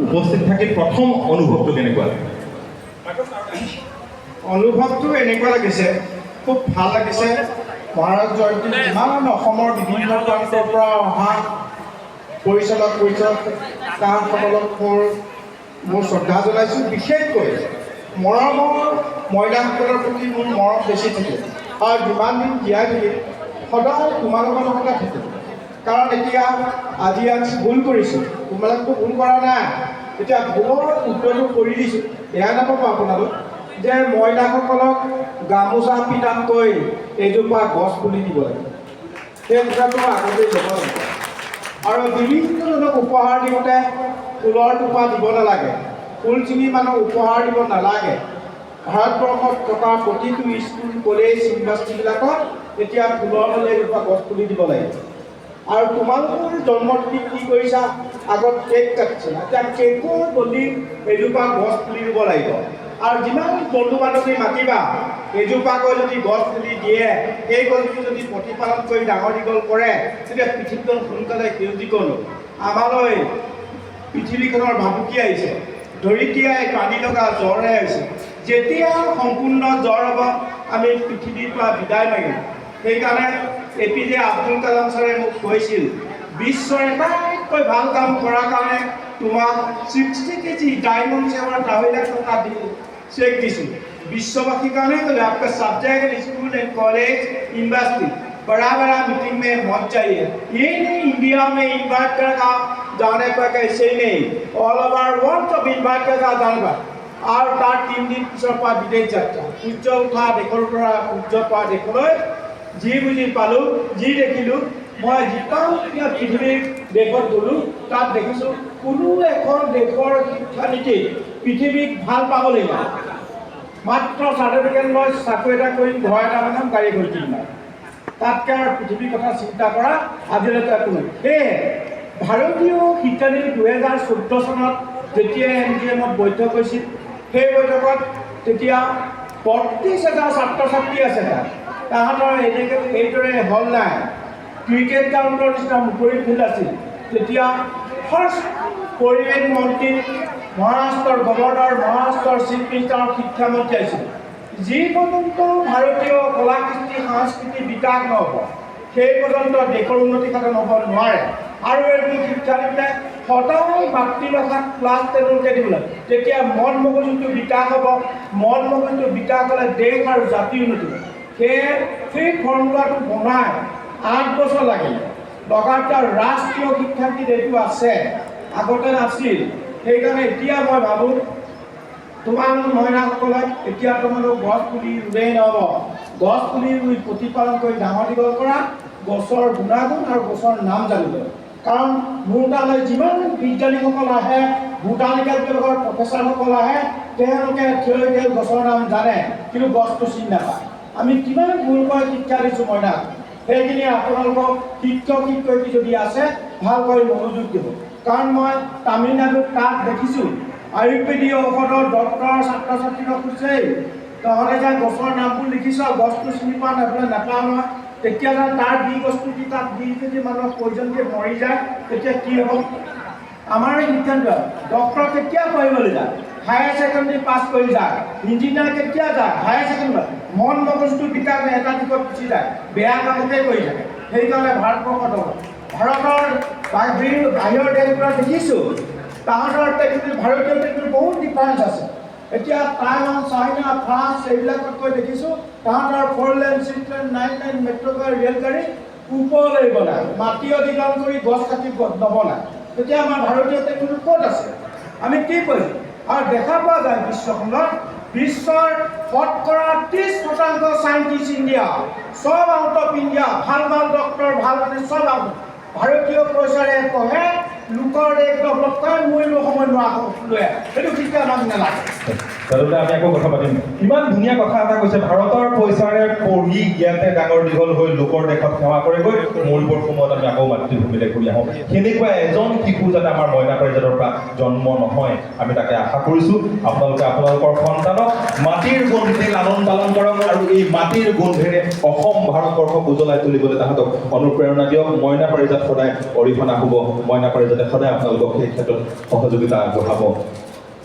উপস্থিত থাকি প্ৰথম অনুভৱটো কেনেকুৱা লাগে? অনুভৱটো এনেকুৱা লাগিছে, খুব ভাল লাগিছে। মহাৰাজ জয়ন্তী যিমান অসমৰ বিভিন্ন প্ৰান্তৰ পৰা অহা পৰিচালক তাহাঁতসকলক মোৰ শ্ৰদ্ধা জনাইছোঁ। বিশেষকৈ মৰমৰ মহিলাসকলৰ প্ৰতি মোৰ মৰম বেছি থাকে আৰু যিমান দিন জীয়াই থাকিম সদায় তোমালোকৰ লগতে থাকিম। কাৰণ এতিয়া আজি ইয়াত ভুল কৰিছোঁ, তোমালোকতো ভুল কৰা নাই, এতিয়া ভুলৰ উত্তৰটো কৰি দিছোঁ। এয়া নাপাব আপোনালোক যে মহিলাসকলক গামোচা পিন্ধাতকৈ এজোপা গছ পুলি দিব লাগে, সেই কথাটো আগতেই ল'ব লাগে। আৰু বিভিন্নজনক উপহাৰ দিওঁতে ফুলৰ টোপা দিব নালাগে, ফুল চিঙি মানুহক উপহাৰ দিব নালাগে। ভাৰতবৰ্ষত থকা প্ৰতিটো স্কুল কলেজ ইউনিভাৰ্চিটিবিলাকত এতিয়া ফুলৰ বদলে এজোপা গছ পুলি দিব লাগে। আৰু তোমালোকৰ জন্মদিন কি কৰিছা, আগত কেক কাটিছিলা, এতিয়া কেকৰ বদলি এজোপা গছ পুলি দিব লাগিব। আৰু যিমান বন্ধু বান্ধৱী মাতিবা এজোপাকৈ যদি গছ পুলি দিয়ে, সেই গছটো যদি প্ৰতিপালন কৰি ডাঙৰ দীঘল কৰে, তেতিয়া পৃথিৱীখন সোনকালে সেউজীকৰণ হ'ব। আমালৈ পৃথিৱীখনৰ ভাবুকি আহিছে, ধৰিত্ৰীয়াই পানী লগা জ্বৰহে হৈছে। যেতিয়া সম্পূৰ্ণ জ্বৰ হ'ব আমি পৃথিৱীৰ পৰা বিদায় মাৰিম। সেইকাৰণে APJ আব্দুল কালাম ছাৰে মোক কৈছিল, বিশ্বৰ আটাইতকৈ ভাল কাম কৰাৰ কাৰণে তোমাক 60 কেজি ডায়মণ্ড চেৱাৰ 2 লাখ টকা চেক দিছোঁ। विश्ववासी का नहीं तो आपका subject school and college university बड़ा बड़ा मीटिंग में मत चाहिए। ये नहीं इंडिया में इन्वाइट करेगा जाने पर कैसे ही नहीं, ऑल ओवर वर्ल्ड तो इन्वाइट करेगा जाने पर। और तार 3 दिन पिछर पर विदेश যাত্ৰা সূৰ্য উঠা দেশৰ পৰা সূৰ্য পা দেশলৈ যি বুজি পালো যি দেখিলো। মই যিমান পৃথিৱীৰ দেশত গ'লো তাত দেখিছোঁ কোনো এখন দেশৰ শিক্ষানীতি পৃথিৱীক ভাল পাব লাগিব। মাত্ৰ চাৰ্টিফিকেট লৈ চাকৰি এটা কৰিম, ঘৰ এটা বনাম, গাড়ী কৰি কিনিম, তাতকৈ আৰু পৃথিৱীৰ কথা চিন্তা কৰা আজিলৈকে একো নাই। সেয়ে ভাৰতীয় শিক্ষানীতি 2014 চনত যেতিয়া MGMত বৈঠক হৈছিল, সেই বৈঠকত তেতিয়া 35,000 ছাত্ৰ ছাত্ৰী আছে। তাহাঁতৰ এইদৰে হল নাই, ক্ৰিকেট গ্ৰাউণ্ডৰ নিচিনা মুকলি ফিল্ড আছিল। তেতিয়া ফাৰ্ষ্ট পৰিৱেশ মন্ত্ৰী, মহাৰাষ্ট্ৰৰ গভৰ্ণৰ, মহাৰাষ্ট্ৰৰ চিফ মিনিষ্টাৰ, শিক্ষামন্ত্ৰী আহিছিল। যি পৰ্যন্ত ভাৰতীয় কলা কৃষ্টি সংস্কৃতি বিকাশ নহ'ব সেই পৰ্যন্ত দেশৰ উন্নতি সাধন হ'ব নোৱাৰে। আৰু এইটো শিক্ষানীতিয়ে সদায় মাতৃভাষাত ক্লাছ 10লৈকে দিব লাগে, তেতিয়া মন মগজুটো বিকাশ হ'ব। মন মগজুটো বিকাশ হ'লে দেশ আৰু জাতিৰ উন্নতি হ'ব। সেয়ে সেই ফৰ্মুলাটো বনাই 8 বছৰ লাগিল। লগাতাৰ ৰাষ্ট্ৰীয় শিক্ষানীতিত এইটো আছে, আগতে নাছিল। সেইকাৰণে এতিয়া মই ভাবোঁ তোমালোক মহিলাসকলে এতিয়া তোমালোক গছ পুলি ৰুলেই নহ'ব, গছ পুলি ৰুই প্ৰতিপালন কৰি ডাঙৰ দীঘল কৰা, গছৰ গুণাগুণ আৰু গছৰ নাম জানিব। কাৰণ মোৰ তালৈ যিমান বিজ্ঞানীসকল আহে, ভূটানিকেল বিভাগৰ প্ৰফেচাৰসকল আহে, তেওঁলোকে থিয় গছৰ নাম জানে কিন্তু গছটো চিনি নাপায়। আমি কিমান ভুলকৈ শিক্ষা দিছোঁ মহিলাক, সেইখিনি আপোনালোকক শিক্ষক শিক্ষয়িত্ৰী যদি আছে ভালকৈ মনোযোগ দিব। কাৰণ মই তামিলনাডুত তাত দেখিছোঁ আয়ুৰ্বেদীয় ঔষধৰ ডক্টৰৰ ছাত্ৰ ছাত্ৰীক সুধিছে, তহঁতে যে গছৰ নামবোৰ লিখিছ, গছটো চিনি পোৱা নাপালে নাপাওঁ নহয়, তেতিয়া তাৰ দি বস্তু দি তাত দি যদি মানুহৰ প্ৰয়োজনকৈ মৰি যায় তেতিয়া কি হ'ব? আমাৰ শিক্ষান্ত ডক্টৰ কেতিয়া পঢ়িবলৈ যায়? হায়াৰ ছেকেণ্ডেৰী পাছ কৰি যায়। ইঞ্জিনিয়াৰ কেতিয়া যায়? Higher secondary. মন মগজুটো বিকাশ এটা দিশত গুচি যায়, বেয়া কামতে কৰি থাকে। সেইকাৰণে ভাৰতবৰ্ষত ভাৰতৰ বাহিৰৰ দেশবোৰত দেখিছোঁ তাহাঁতৰ টেকনিক ভাৰতীয় টেকনিক বহুত ডিফাৰেঞ্চ আছে। এতিয়া টাইৱান, চাইনা, ফ্ৰান্স এইবিলাকতকৈ দেখিছোঁ তাহাঁতৰ 4 লেন 6 লেন 9 লেন মেট্ৰ' ৰেলগাড়ী ওপৰলৈ বনায়, মাটি অধিগ্ৰহণ কৰি গছ কাটি নবনায়। তেতিয়া আমাৰ ভাৰতীয় টেকনিক ক'ত আছে? আমি কি কৰিম? আৰু দেখা পোৱা যায় বিশ্বখনত বিশ্বৰ শতকৰা 30% সাইন্টিষ্ট ইণ্ডিয়া, সব আউট অফ ইণ্ডিয়া। ভাল ভাল ডক্টৰ, ভাল মানে সব আউট। ভাৰতীয় পইচাৰে পঢ়ে, লোকৰ দেশ ডেভেলপ কৰে, মই সময় লৈ সেইটো শিক্ষা আমাক নালাগে। দাদা আমি আকৌ কথা পাতিম। ইমান ধুনীয়া কথা এটা কৈছে, ভাৰতৰ পইচাৰে পঢ়ি ইয়াতে ডাঙৰ দীঘল হৈ লোকৰ দেশত সেৱা কৰেগৈ, মৰিবৰ সময়ত আমি আকৌ মাতৃভূমিলৈ ঘূৰি আহোঁ। সেনেকুৱা এজন শিশু যাতে আমাৰ মইনা পাৰিজাতৰ পৰা জন্ম নহয়, আমি তাকে আশা কৰিছোঁ। আপোনালোকে আপোনালোকৰ সন্তানক মাটিৰ গোন্ধেৰে লালন পালন কৰক আৰু এই মাটিৰ গোন্ধেৰে অসম ভাৰতবৰ্ষক উজ্বলাই তুলিবলৈ তাহাঁতক অনুপ্ৰেৰণা দিয়ক। মইনা পাৰিজাত সদায় অৰিহণা হ'ব, মইনা পাৰিজাতে সদায় আপোনালোকক সেই ক্ষেত্ৰত সহযোগিতা আগবঢ়াব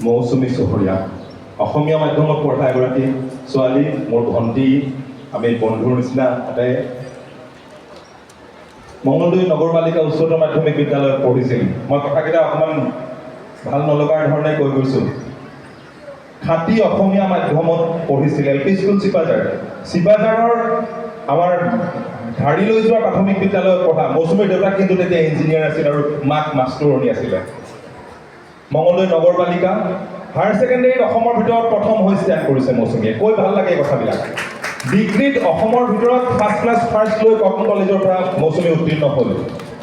মৌচুমী চহৰীয়া। অসমীয়া মাধ্যমত পঢ়া এগৰাকী ছোৱালী, মোৰ ভণ্টি, আমি বন্ধুৰ নিচিনা এটাই। মঙলদৈ নগৰপালিকা উচ্চতৰ মাধ্যমিক বিদ্যালয়ত পঢ়িছিল। মই কথাকেইটা অকণমান ভাল নলগাৰ ধৰণে কৈ গৈছোঁ। খাটি অসমীয়া মাধ্যমত পঢ়িছিল, LP স্কুল চিপাঝাৰ। চিপাঝাৰৰ আমাৰ ধাৰিলৈ যোৱা প্ৰাথমিক বিদ্যালয়ত পঢ়া। মৌচুমীৰ দেউতাক কিন্তু তেতিয়া ইঞ্জিনিয়াৰ আছিল আৰু মাক মাষ্টৰণী আছিলে। মঙলদৈ নগৰপালিকা হায়াৰ ছেকেণ্ডেৰীত অসমৰ ভিতৰত প্ৰথম হৈ ষ্টেণ্ড কৰিছে মৌচুমীয়ে। কৈ ভাল লাগে এই কথাবিলাক। ডিগ্ৰীত অসমৰ ভিতৰত ফাৰ্ষ্ট ক্লাছ ফাৰ্ষ্ট লৈ কটন কলেজৰ পৰা মৌচুমী উত্তীৰ্ণ হ'ল।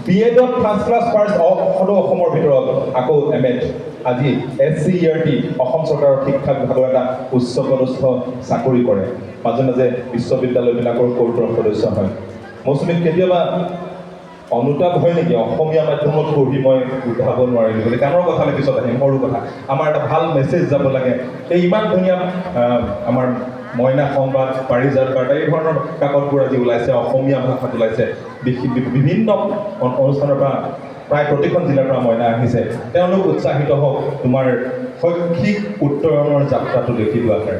BEdত ফাৰ্ষ্ট ক্লাছ ফাৰ্ষ্ট সদৌ অসমৰ ভিতৰত, আকৌ MAত। আজি SCERT অসম চৰকাৰৰ শিক্ষা বিভাগৰ এটা উচ্চপদস্থ চাকৰি কৰে। মাজে মাজে বিশ্ববিদ্যালয়বিলাকৰ কৰ্টৰ সদস্য হয়। মৌচুমীক কেতিয়াবা অনুতাপ হয় নেকি অসমীয়া মাধ্যমত পঢ়ি মই উঠাব নোৱাৰিলোঁ বুলি? গানৰ কথালৈ পিছত আহিম, সৰু কথা। আমাৰ এটা ভাল মেছেজ যাব লাগে। এই ইমান ধুনীয়া আমাৰ মইনা সংবাদ, পাৰিজাত বাৰ্তা, এই ধৰণৰ কাকতবোৰ আজি ওলাইছে, অসমীয়া ভাষাত ওলাইছে। বিভিন্ন অনুষ্ঠানৰ পৰা প্ৰায় প্ৰতিখন জিলাৰ পৰা মইনা আহিছে। তেওঁলোক উৎসাহিত হওক তোমাৰ শৈক্ষিক উত্তৰণৰ যাত্ৰাটো দেখি লোৱাৰ।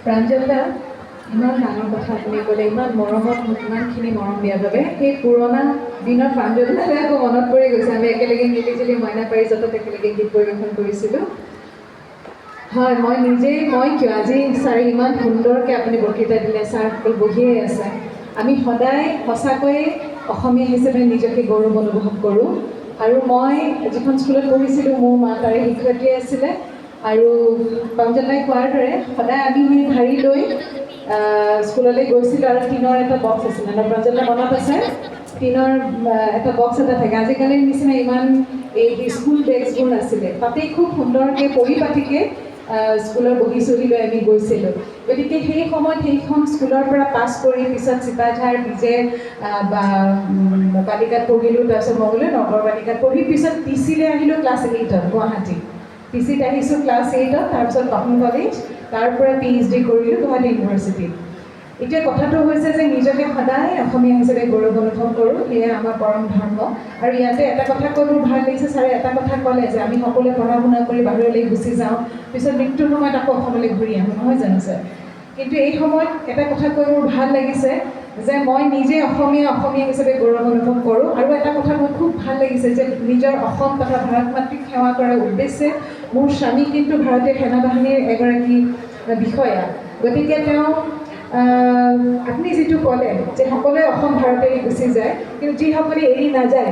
প্ৰাঞ্জল দা, ইমান ডাঙৰ কথা আপুনি ক'লে, ইমান মৰমত মোক ইমানখিনি মৰম দিয়াৰ বাবে। সেই পুৰণা দিনত প্ৰাঞ্জল দালে আকৌ মনত পৰি গৈছে। আমি একেলগে মিলিজুলি মইনা পাৰিজাতত একেলগে গীত পৰিৱেশন কৰিছিলোঁ। হয়, মই কিয় আজি ছাৰে ইমান সুন্দৰকৈ আপুনি বক্তৃতা দিলে, ছাৰসকল বহিয়ে আছে। আমি সদায় সঁচাকৈয়ে অসমীয়া হিচাপে নিজকে গৌৰৱ অনুভৱ কৰোঁ। আৰু মই যিখন স্কুলত পঢ়িছিলোঁ, মোৰ মা তাৰে শিক্ষয়িত্ৰী আছিলে। আৰু প্ৰাঞ্জল দাই কোৱাৰ দৰে সদায় আমি সেই ধাৰি লৈ স্কুললৈ গৈছিলোঁ আৰু টিনৰ এটা বক্স আছিলে ন প্ৰাঞ্জল দা, মনত আছে? টিনৰ এটা বক্স এটা থাকে। আজিকালিৰ নিচিনা ইমান এই স্কুল ডেস্কবোৰ নাছিলে। তাতেই খুব সুন্দৰকৈ পৰিপাটিকৈ স্কুলৰ বহি চহি লৈ আমি গৈছিলোঁ। গতিকে সেই সময়ত সেইখন স্কুলৰ পৰা পাছ কৰি পিছত চিপাঝাৰ বিজে বালিকাত পঢ়িলোঁ, তাৰপিছত মঙলদৈ নগৰপালিকাত পঢ়ি পিছত TCলৈ আহিলোঁ ক্লাছ 8ত গুৱাহাটী। TCত আহিছোঁ ক্লাছ 8ত, তাৰপিছত কটন কলেজ, তাৰ পৰা PhD কৰিলোঁ গুৱাহাটী ইউনিভাৰ্চিটিত। এতিয়া কথাটো হৈছে যে নিজকে সদায় অসমীয়া হিচাপে গৌৰৱ অনুভৱ কৰোঁ, সেয়া আমাৰ পৰম ধৰ্ম। আৰু ইয়াতে এটা কথা কৈ মোৰ ভাল লাগিছে, ছাৰে এটা কথা ক'লে যে আমি সকলোৱে পঢ়া শুনা কৰি বাহিৰলৈ গুচি যাওঁ, পিছত মৃত্যুৰ সময়ত আকৌ অসমলৈ ঘূৰি আহোঁ, নহয় জানো ছাৰ? কিন্তু এই সময়ত এটা কথা কৈ মোৰ ভাল লাগিছে যে মই নিজে অসমীয়া হিচাপে গৌৰৱ অনুভৱ কৰোঁ। আৰু এটা কথা মোৰ খুব ভাল লাগিছে যে নিজৰ অসম তথা ভাৰত মাতৃক সেৱা কৰাৰ উদ্দেশ্যে মোৰ স্বামী কিন্তু ভাৰতীয় সেনা বাহিনীৰ এগৰাকী বিষয়া। গতিকে তেওঁ আপুনি যিটো ক'লে যে সকলোৱে অসম ভাৰত এৰি গুচি যায়, কিন্তু যিসকলে এৰি নাযায়,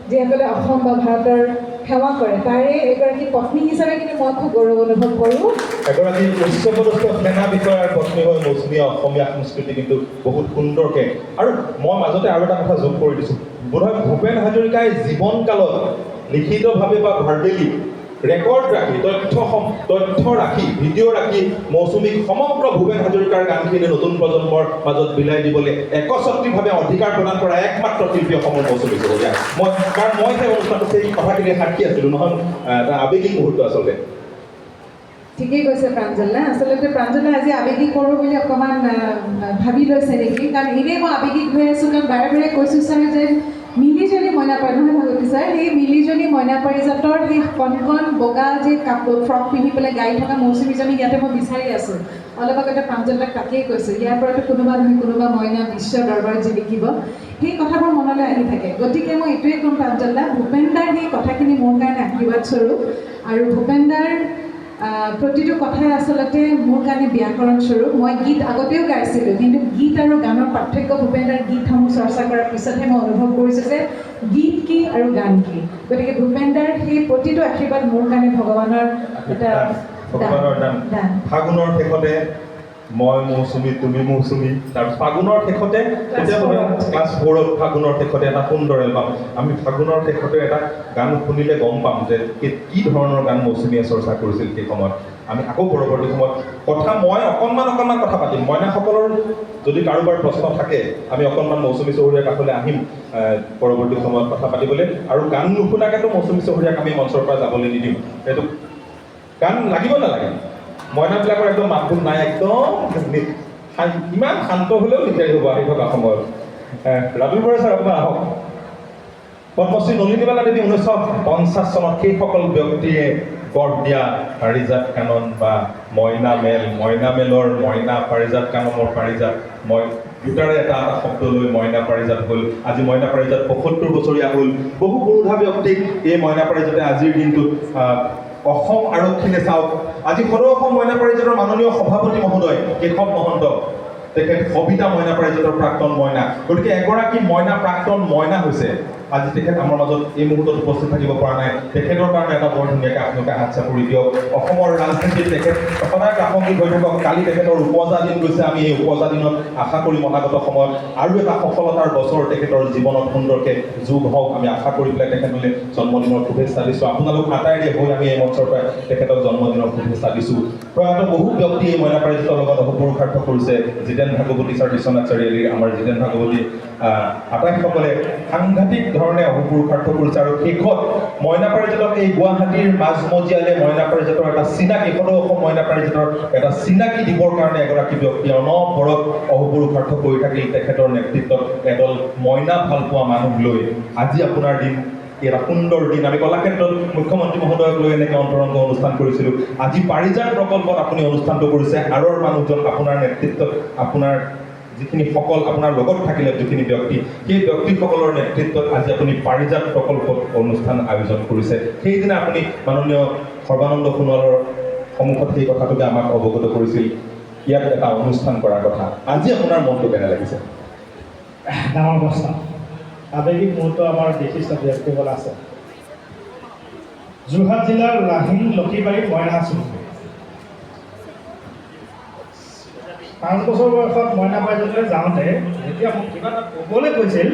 যিসকলে অসম বা ভাৰতৰ সেৱা কৰে, তাৰে এগৰাকী পত্নী হিচাপে কিন্তু মই খুব গৌৰৱ অনুভৱ কৰোঁ। এগৰাকী উচ্চপদস্থ সেনা বিষয়াৰ পত্নী হৈ মৌচুমীয়ে অসমীয়া সংস্কৃতি কিন্তু বহুত সুন্দৰকৈ। আৰু মই মাজতে আৰু এটা কথা যোগ কৰি দিছোঁ, বোধহয় ভূপেন হাজৰিকাই জীৱনকালত লিখিতভাৱে বা ভাৰ্বেলি ৰেকৰ্ড ৰাখি তথ্য ৰাখি ভিডিঅ' ৰাখি মৌচুমীক সমগ্ৰ ভূপেন হাজৰিকাৰ গানখিনি নতুন প্ৰজন্মৰ মাজত বিলাই দিবলৈ একচ্ছত্ৰিকভাৱে অধিকাৰ প্ৰদান কৰা একমাত্ৰ শিল্পী অসমৰ মৌচুমী চহৰীয়া। কাৰণ মই সেই অনুষ্ঠানটো সেই কথাখিনি সাক্ষী আছিলোঁ, নহয় এটা আৱেগিক মুহূৰ্ত আচলতে। ঠিকেই কৈছে প্ৰাঞ্জল দা। আচলতে প্ৰাঞ্জলে আজি আৱেগিক কৰোঁ বুলি অকণমান ভাবি লৈছে নেকি? কাৰণ এনেই মই আৱেগিক হৈ আছোঁ, কাৰণ বাৰে বাৰে কৈছোঁ ছাৰ যে মিলিজনী মইনা পাৰিজাত, নহয় ভাগৱতী ছাৰ? সেই মিলিজনী মইনা পাৰিজাতৰ সেই কণ বগা যি কাপোৰ ফ্ৰক পিন্ধি পেলাই গাই থকা মৌচুমীজনী ইয়াতে মই বিচাৰি আছোঁ। অলপ আগতে প্ৰাঞ্জল দাক তাকেই কৈছোঁ, ইয়াৰ পৰাতো কোনোবা নহয় কোনোবা মইনা বিশ্ব দৰবাৰত জিলিকিব। সেই কথাবোৰ মনলৈ আহি থাকে। গতিকে মই এইটোৱে ক'ম প্ৰাঞ্জল দা, ভূপেন দাৰ সেই কথাখিনি মোৰ কাৰণে আশীৰ্বাদ স্বৰূপ। আৰু ভূপেন দাৰ প্ৰতিটো কথাই আচলতে মোৰ কাৰণে ব্যাকৰণ স্বৰূপ। মই গীত আগতেও গাইছিলোঁ, কিন্তু গীত আৰু গানৰ পাৰ্থক্য ভূপেন দাৰ গীতসমূহ চৰ্চা কৰাৰ পিছতহে মই অনুভৱ কৰিছোঁ যে গীত কি আৰু গান কি। গতিকে ভূপেন দাৰ সেই প্ৰতিটো আশীৰ্বাদ মোৰ কাৰণে ভগৱানৰ এটা দান। ফাগুনৰ শেষতে মই মৌচুমী, তুমি মৌচুমী, তাৰপিছত ফাগুনৰ শেষতে তেতিয়া ক্লাছ 4ত ফাগুনৰ শেষতে এটা সুন্দৰ এলবাম। আমি ফাগুনৰ শেষতে এটা গান শুনিলে গম পাম যে কি ধৰণৰ গান মৌচুমীয়ে চৰ্চা কৰিছিল সেই সময়ত। আমি আকৌ পৰৱৰ্তী সময়ত মই অকণমান কথা পাতিম। মইনাসকলৰ যদি কাৰোবাৰ প্ৰশ্ন থাকে আমি অকণমান মৌচুমী চহৰীয়াৰ কাষলৈ আহিম পৰৱৰ্তী সময়ত কথা পাতিবলৈ। আৰু গান নুশুনাকেতো মৌচুমী চহৰীয়াক আমি মঞ্চৰ পৰা যাবলৈ নিদিম। সেইটো গান লাগিব নালাগে, মইনাবিলাকৰ একদম মাতবোল নাই, একদম ইমান শান্ত হ'লেও দিগদাৰী হ'ব আহি থকা সময়ত। ৰাতুল বৰা ছাৰ আপোনাৰ আহক। পদ্মশ্ৰী নলিনীবালা দেৱী 1950 চনত সেইসকল ব্যক্তিয়ে গঢ় দিয়া পাৰিজাত কানন বা মইনা মেলৰ মইনা, পাৰিজাত কাননৰ পাৰিজাত, দুটাৰে এটা শব্দ লৈ মইনা পাৰিজাত হ'ল। আজি মইনা পাৰিজাত 75 বছৰীয়া হ'ল। বহু পুৰুষা ব্যক্তিক এই মইনা পাৰিজাতে আজিৰ দিনটোত অসম আৰক্ষীলে চাওক, আজি সদৌ অসম মইনা পাৰিজাতৰ মাননীয় সভাপতি মহোদয় কেশৱ মহন্ত, তেখেত সবিতা মইনা পাৰিজাতৰ প্ৰাক্তন মইনা। গতিকে এগৰাকী মইনা প্ৰাক্তন মইনা হৈছে। আজি তেখেত আমাৰ মাজত এই মুহূৰ্তত উপস্থিত থাকিব পৰা নাই। তেখেতৰ কাৰণে এটা বৰ ধুনীয়াকৈ আপোনালোকে হাত চাপৰি দিয়ক। অসমৰ ৰাজনীতিত তেখেত সদায় প্ৰাসংগিক হৈ থাকক। কালি তেখেতৰ উপজা দিন গৈছে। আমি এই উপজা দিনত আশা কৰিম অনাগত সময়ত আৰু এটা সফলতাৰ বছৰ তেখেতৰ জীৱনত সুন্দৰকৈ যোগ হওক, আমি আশা কৰি পেলাই তেখেতলৈ জন্মদিনৰ শুভেচ্ছা দিছোঁ। আপোনালোক আটাইৰে হৈ আমি এই মঞ্চৰ পৰা তেখেতক জন্মদিনৰ শুভেচ্ছা দিছোঁ। প্ৰয়াত বহু ব্যক্তি এই মইনা পাৰিজাতৰ লগত অহপুৰুষাৰ্থ কৰিছে। জিতেন ভাগৱতী ছাৰ বিশ্বনাথ চাৰিআলিৰ আমাৰ জিতেন ভাগৱতী আটাইসকলে সাংঘাতিক ধৰণে অহপুৰুষাৰ্থ কৰিছে। আৰু শেষত মইনা পাৰিজাতক এই গুৱাহাটীৰ মাজমজিয়ালে মইনা পাৰিজাতৰ এটা চিনাকি, সদৌ অসম মইনা পাৰিজাতৰ এটা চিনাকি দিবৰ কাৰণে এগৰাকী ব্যক্তিয়ে অনবৰত অহপুৰুষাৰ্থ কৰি থাকিল। তেখেতৰ নেতৃত্বত এদল মইনা ভাল পোৱা মানুহ লৈ আজি আপোনাৰ দিন এটা সুন্দৰ দিন। আমি কলাক্ষেত্ৰত মুখ্যমন্ত্ৰী মহোদয়ক লৈ এনেকৈ অন্তৰংগ অনুষ্ঠান কৰিছিলোঁ। আজি পাৰিজাত প্ৰকল্পত আপুনি অনুষ্ঠানটো কৰিছে। আৰৰ মানুহজন আপোনাৰ নেতৃত্বত, আপোনাৰ যিখিনি সকল আপোনাৰ লগত থাকিলে যিখিনি ব্যক্তি, সেই ব্যক্তিসকলৰ নেতৃত্বত আজি আপুনি পাৰিজাত প্ৰকল্পত অনুষ্ঠান আয়োজন কৰিছে। সেইদিনা আপুনি মাননীয় সৰ্বানন্দ সোণোৱালৰ সন্মুখত সেই কথাটোকে আমাক অৱগত কৰিছিল, ইয়াত এটা অনুষ্ঠান কৰাৰ কথা। আজি আপোনাৰ মনটো কেনে লাগিছে? ডাঙৰ কথা, আৱেগিক মুহূৰ্ত আমাৰ বিশিষ্ট ব্যক্তিসকল আছে। যোৰহাট জিলাৰ লাহিন লক্ষীবাৰীত মইনা আছিল। 5 বছৰ বয়সত মইনা পাৰিজাতলৈ যাওঁতে যেতিয়া মোক কিবা এটা ক'বলৈ কৈছিল,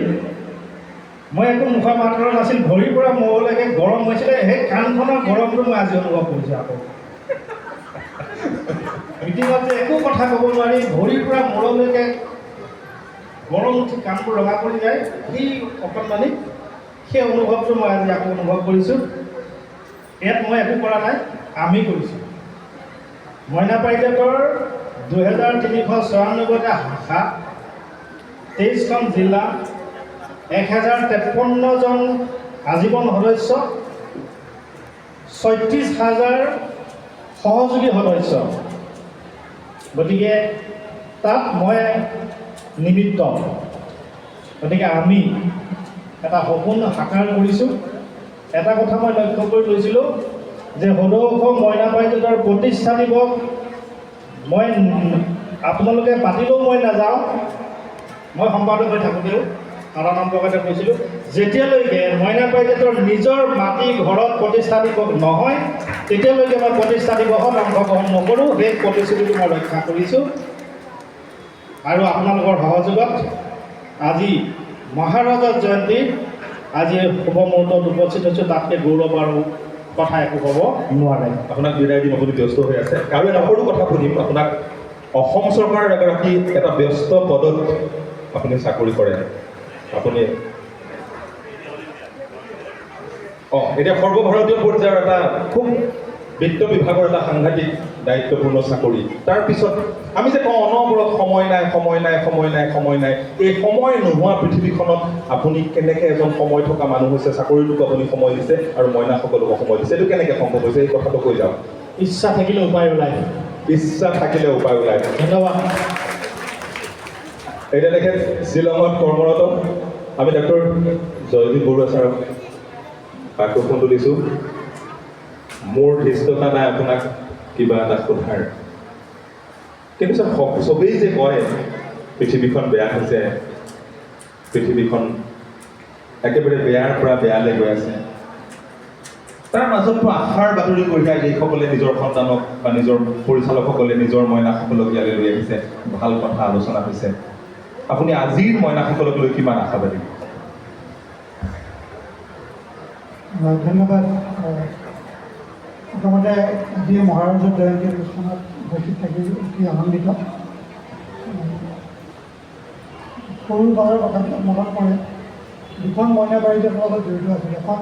মই একো মুখা মাত কৰা নাছিল। ভৰিৰ পৰা মূৰলৈকে গৰম হৈছিলে। সেই কাণখনৰ গৰমটো মই আজি অনুভৱ কৰিছোঁ। আকৌ মিটিঙত যে একো কথা ক'ব নোৱাৰি, ভৰিৰ পৰা মূৰলৈকে গৰম উঠি কাণবোৰ ৰঙা পৰি যায়, সেই অকণমানি সেই অনুভৱটো মই আজি আকৌ অনুভৱ কৰিছোঁ। ইয়াত মই একো কৰা নাই, আমি কৰিছোঁ। মইনা পাৰিজাতৰ 2394টা শাখা, 23খন জিলা, 1053জন আজীৱন সদস্য, 36,000 সহযোগী সদস্য। গতিকে তাত মই নিমিত্ত। গতিকে আমি এটা সপোন সাকাৰ কৰিছোঁ। এটা কথা মই লক্ষ্য কৰি লৈছিলোঁ যে সদৌ অসম মইনা পাৰিজাতৰ প্ৰতিষ্ঠা দিৱস মই আপোনালোকে পাতিলেও মই নাযাওঁ। মই সম্পাদক হৈ থাকোঁতেও সাধাৰণতে কৈছিলোঁ, যেতিয়ালৈকে মইনা পাৰিজাতৰ নিজৰ মাটি ঘৰত প্ৰতিষ্ঠা দিৱস নহয়, তেতিয়ালৈকে মই প্ৰতিষ্ঠা দিৱসত অংশগ্ৰহণ নকৰোঁ। সেই প্ৰতিশ্ৰুতিটো মই ৰক্ষা কৰিছোঁ। আৰু আপোনালোকৰ সহযোগত আজি মহাৰাজৰ জয়ন্তী, আজি শুভ মুহূৰ্তত উপস্থিত হৈছোঁ। তাতকৈ গৌৰৱ আৰু কথা একো ক'ব নোৱাৰে। আপোনাক বিদায় দিম, আপুনি ব্যস্ত হৈ আছে। আৰু এটা সৰু কথা সুধিম আপোনাক। অসম চৰকাৰৰ এগৰাকী এটা ব্যস্ত পদত আপুনি চাকৰি কৰে। আপুনি এতিয়া সৰ্বভাৰতীয় পৰ্যায়ৰ এটা খুব বিত্ত বিভাগৰ এটা সাংঘাতিক দায়িত্বপূৰ্ণ চাকৰি। তাৰপিছত আমি যে কওঁ অনবৰত সময় নাই, সময় নাই, সময় নাই, সময় নাই। এই সময় নোহোৱা পৃথিৱীখনত আপুনি কেনেকৈ এজন সময় থকা মানুহ হৈছে, চাকৰিটোক আপুনি সময় দিছে আৰু মইনাসকলক সময় দিছে, এইটো কেনেকৈ সম্ভৱ হৈছে? এই কথাটো কৈ যাওক। ইচ্ছা থাকিলে উপায় ওলায়। ইচ্ছা থাকিলে উপায় ওলায়। ধন্যবাদ। এতিয়া তেখেত শ্বিলঙত কৰ্মৰত। আমি ডক্টৰ জয়দীপ বৰুৱা ছাৰক মাইক্ৰফোনটো দিছোঁ। মোৰ ধৃষ্টতা নাই আপোনাক কিবা এটা সোধাৰ, কিন্তু চবেই যে কয় পৃথিৱীখন বেয়া হৈছে, পৃথিৱীখন একেবাৰে বেয়াৰ পৰা বেয়ালৈ গৈ আছে, তাৰ মাজতো আশাৰ বাতৰি কঢ়িয়াই এইসকলে নিজৰ সন্তানক বা নিজৰ পৰিচালকসকলে নিজৰ মইনাসকলক ইয়ালৈ লৈ আহিছে। ভাল কথা আলোচনা হৈছে। আপুনি আজিৰ মইনাসকলক লৈ কিমান আশাবাদী? ধন্যবাদ। প্ৰথমতে আজি মহাৰাজৰ জয়ন্তী অনুষ্ঠানত উপস্থিত থাকি অতি আনন্দিত। সৰু কালৰ কথাবিলাক মনত পৰে। দুখন মইনা পাৰিজাতৰ লগত জড়িত আছিল। এখন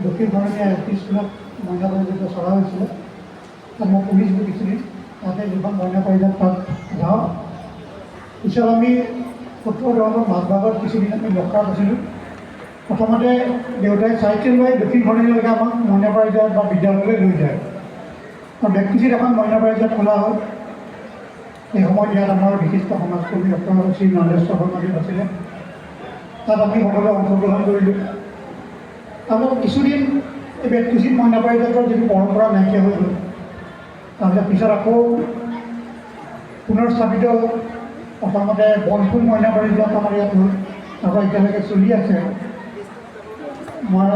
দক্ষিণ ধৰণীয়া এল পি স্কুলত মইনা পাৰিজাত চলা হৈছিলে। তাত মই পঢ়িছিলোঁ কিছুদিন। তাতে যিখন মইনা পাৰিজাত তাত যাওঁ। পিছত আমি 70 ধৰণৰ মাজভাগত কিছুদিন আমি লগ কৰা পাইছিলোঁ। প্ৰথমতে দেউতাই চাইকেল লৈ দক্ষিণ ভৰণীলৈকে আমাক মইনা পাৰিজাত বা বিদ্যালয়লৈ লৈ যায়। আৰু ব্যক্তিচিত এখন মইনা পাৰিজাত খোলা হ'ল। এই সময়ত ইয়াত আমাৰ বিশিষ্ট সমাজকৰ্মী ডক্টৰ শ্ৰী নন্দেশ্বৰ শৰ্মাদেৱ আছিলে। তাত আমি সকলোৱে অংশগ্ৰহণ কৰিলোঁ। তাৰপিছত কিছুদিন এই ব্যক্তিচিত মইনা পাৰিজাতৰ যিটো পৰম্পৰা নাইকিয়া হৈ গ'ল। তাৰপিছত পিছত আকৌ পুনৰ স্থাপিত হ'ল। প্ৰথমতে বনফুল মইনা পাৰিজাত আমাৰ ইয়াত হ'ল। তাৰপৰা এতিয়ালৈকে চলি আছে। মই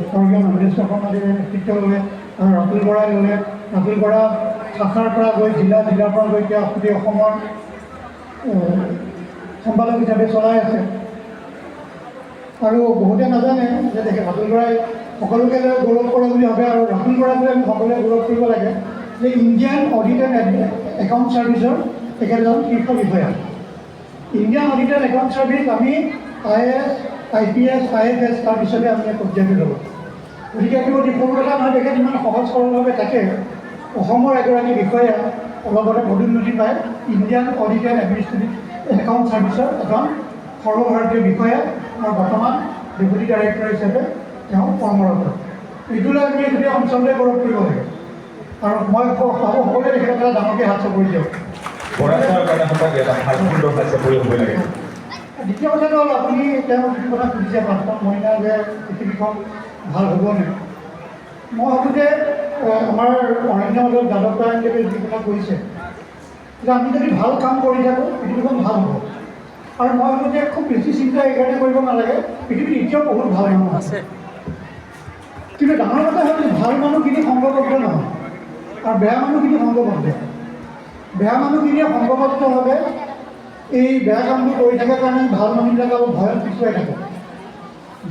স্বৰ্গীয় নন্দেশ্বৰ শৰ্মাদেৱে নেতৃত্ব ল'লে আৰু ৰাতুল বৰাই ল'লে। ৰাতুল বৰা শাখাৰ পৰা গৈ জিলাৰ পৰা গৈ এতিয়া গোটেই অসমৰ সম্পাদক হিচাপে চলাই আছে। আৰু বহুতে নাজানে যে ৰাতুল বৰাই সকলোকে গৌৰৱ কৰে বুলি ভাবে, আৰু ৰাতুল বৰাই বুলি আমি সকলোৱে গৌৰৱ কৰিব লাগে যে ইণ্ডিয়ান অডিট এণ্ড একাউণ্ট ছাৰ্ভিচৰ তেখেতজন শীৰ্ষ বিষয়া। Indian audit and account service আমি IAS, IPS, IFS তাৰপিছতে আমি পৰ্যায়টো ল'ব। গতিকে এইটো অতি সৰু কথা নহয়। তেখেত ইমান সহজ সৰলভাৱে থাকে অসমৰ এগৰাকী বিষয়া অলপতে পদোন্নতি পায় Indian audit and administrative account ছাৰ্ভিচৰ এজন সৰ্বভাৰতীয় বিষয়া আৰু বৰ্তমান ডেপুটি ডাইৰেক্টৰ হিচাপে তেওঁ কৰ্মৰত। এইটোলৈ আমি গোটেই অঞ্চললৈ গৌৰৱ কৰিব লাগে। আৰু মই ভাবোঁ সকলোৱে তেখেতক ডাঙৰকৈ হাত চাপৰি দিয়ক। বৰা ছাৰৰ কাৰণে সঁচাকৈ এটা ভাল সুন্দৰ হাত চাপৰি হ'ব লাগে। দ্বিতীয় কথাটো হ'ল আপুনি তেওঁ যিটো কথা সুধিছে প্ৰাক্তন মইনা যে পৃথিৱীখন ভাল হ'বনে, মই ভাবোঁ যে আমাৰ অৰণ্য মাজত যাদৱ পায়েংদেৱে যি কথা কৈছে যে আমি যদি ভাল কাম কৰি থাকোঁ পৃথিৱীখন ভাল হ'ব। আৰু মই ভাবোঁ যে খুব বেছি চিন্তা এইকাৰণে কৰিব নালাগে, পৃথিৱীত এতিয়াও বহুত ভাল মানুহ আছে। কিন্তু ডাঙৰ কথা হ'ল ভাল মানুহখিনি সংঘবদ্ধ নহয় আৰু বেয়া মানুহখিনি সংঘবদ্ধ। বেয়া মানুহখিনিয়ে সংঘবদ্ধভাৱে এই বেয়া কামবোৰ কৰি থকাৰ কাৰণে ভাল মানুহবিলাক অলপ ভয়ত পিছুৱাই থাকে।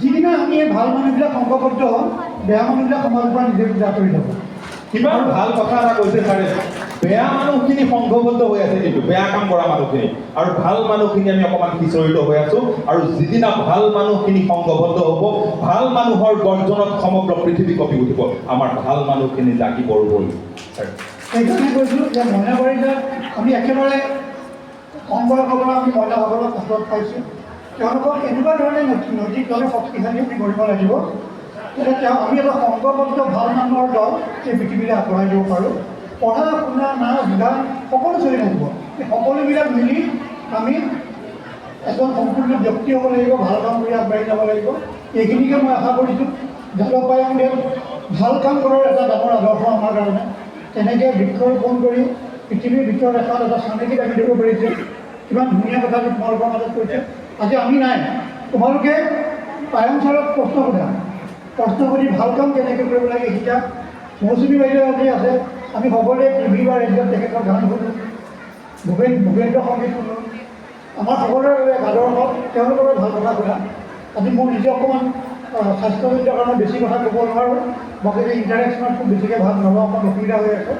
যিদিনা আমি এই ভাল মানুহবিলাক সংঘবদ্ধ হ'ম, বেয়া মানুহবিলাক সমাজৰ পৰা নিজে নিজে আঁতৰি যাব। কিমান ভাল কথা এটা কৈছে ছাৰে। বেয়া মানুহখিনি সংঘবদ্ধ হৈ আছে, কিন্তু বেয়া কাম কৰা মানুহখিনি, আৰু ভাল মানুহখিনি আমি অকণমান সিঁচৰিত হৈ আছোঁ। আৰু যিদিনা ভাল মানুহখিনি সংঘবদ্ধ হ'ব, ভাল মানুহৰ গৰ্জনত সমগ্ৰ পৃথিৱী কঁপি উঠিব। আমাৰ ভাল মানুহখিনি জাগি বৰগ'ল। সেইকাৰণে কৈছোঁ যে মইনা পাৰিজাত আমি একেবাৰে কম বয়সৰ পৰা আমি মহিলাসকলক কাষত পাইছোঁ। তেওঁলোকক এনেকুৱা ধৰণে নৈতিকভাৱে শক্তিশালী আমি কৰিব লাগিব যাতে আমি এটা সংঘবদ্ধ ভাল মানুহৰ দল এই পৃথিৱীলৈ আগবঢ়াই দিব পাৰোঁ। পঢ়া শুনা নাচ গান সকলো চলি থাকিব। এই সকলোবিলাক মিলি আমি এজন সম্পূৰ্ণ ব্যক্তি হ'ব লাগিব, ভাল কাম কৰি আগবাঢ়ি যাব লাগিব। এইখিনিকে মই আশা কৰিছোঁ। যাদৱ পায়েংদেৱ ভাল কাম কৰাৰ এটা ডাঙৰ আদৰ্শ আমাৰ কাৰণে। তেনেকৈ বৃক্ষৰোপণ কৰি পৃথিৱীৰ ভিতৰত এটা স্বামীক আমি দিব পাৰিছে। কিমান ধুনীয়া কথা তোমালোকৰ মাজত কৈছে। আজি আমি নাই, তোমালোকে পায়েং ছাৰক প্ৰশ্ন সোধা, প্ৰশ্ন সুধি ভাল কাম কেনেকৈ কৰিব লাগে শিকা। মৌচুমী বাইদেউ আজি আছে, আমি সকলোৱে টিভি বা ৰেডিঅ'ত তেখেতৰ গান শুনো, ভূপেন্দ্ৰ সংগীত শুনো। আমাৰ সকলোৰে বাবে আদৰ্শ, তেওঁলোকৰ ভাল কথা সোধা। আজি মোৰ নিজে অকণমান স্বাস্থ্যজনিত কাৰণে বেছি কথা ক'ব নোৱাৰোঁ, বাকী ইণ্টাৰেকশ্যনত খুব বেছিকৈ ভাগ নলওঁ, অকণ অসুবিধা হৈ আছে।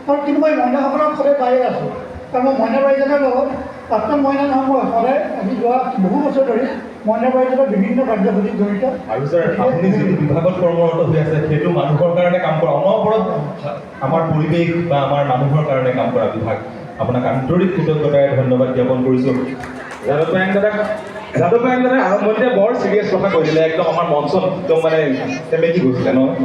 আৰু কিন্তু মই মইনাসকলক সদায় পায়ে আছোঁ, কাৰণ মই মইনা পাৰিজাতৰ লগত প্ৰাক্তন মইনা নহয়, মই সদায় আজি যোৱা বহু বছৰ ধৰি মইনা পাৰিজাতৰ বিভিন্ন কাৰ্যসূচীত জড়িত। আৰু ছাৰ আপুনি যিটো বিভাগত কৰ্মৰত হৈ আছে সেইটো মানুহৰ কাৰণে কাম কৰা, অনবৰত আমাৰ পৰিৱেশ বা আমাৰ মানুহৰ কাৰণে কাম কৰা বিভাগ। আপোনাক আন্তৰিক কৃতজ্ঞতাৰে ধন্যবাদ জ্ঞাপন কৰিছোঁ। যাদৱ পায়েং দাদাই আৰম্ভণিতে বৰ চিৰিয়াছ কথা কৈ দিলে, একদম আমাৰ মঞ্চত একদম মানে চেমেকি গৈছিলে নহয়।